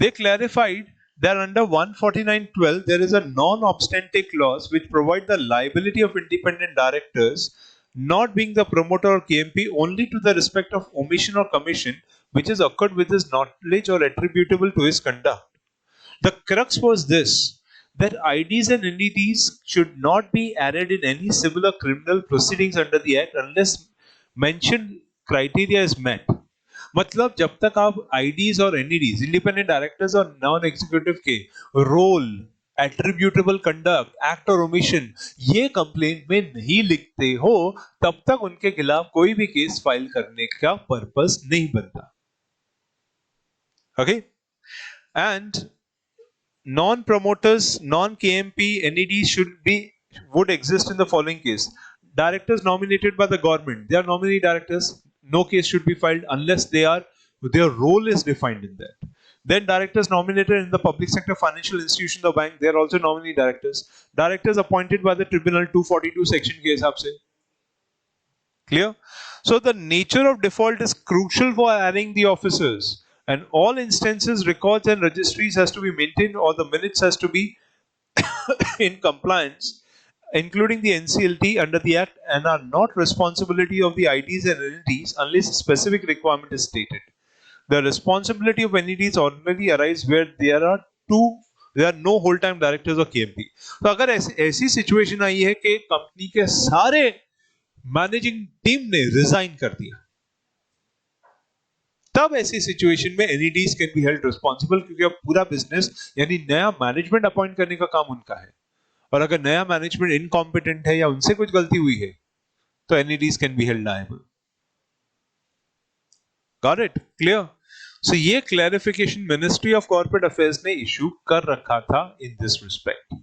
They clarified that under 149(12) there is a non-obstante clause which provides the liability of independent directors not being the promoter or KMP only to the respect of omission or commission which has occurred with his knowledge or attributable to his conduct. The crux was this, that IDs and NEDs should not be added in any civil or criminal proceedings under the Act unless mentioned criteria is met. मतलब जब तक आप आईडीज और एनईडीज, इंडिपेंडेंट डायरेक्टर्स और नॉन एग्जीक्यूटिव के रोल, एट्रीब्यूटेबल कंडक्ट, एक्ट और ओमिशन ये कंप्लेंट में नहीं लिखते हो, तब तक उनके खिलाफ कोई भी केस फाइल करने का पर्पस नहीं बनता। Okay, and non-promoters, non-KMP, NEDs would exist in the following case. Directors nominated by the government, they are nominee directors, no case should be filed unless their role is defined in that. Then directors nominated in the public sector, financial institution, the bank, they are also nominee directors. Directors appointed by the tribunal 242 section के हिसाब से. Clear? So the nature of default is crucial for adding the officers. And all instances, records and registries has to be maintained or the minutes has to be in compliance, including the NCLT under the Act, and are not responsibility of the IDs and entities unless a specific requirement is stated. The responsibility of entities ordinarily arise where there are no whole-time directors or KMP. तो अगर ऐसी सिचुएशन आई है कि कंपनी के सारे मैनेजिंग टीम ने रिजाइन कर दिया, तब ऐसी सिचुएशन में NEDs can be held responsible, क्योंकि अब पूरा बिजनेस यानी नया मैनेजमेंट अपॉइंट करने का काम उनका है, और अगर नया मैनेजमेंट इनकॉम्पिटेंट है या उनसे कुछ गलती हुई है तो NEDs can be held liable. Got it? Clear? So ये clarification ministry of corporate affairs ने इशू कर रखा था इन दिस रिस्पेक्ट।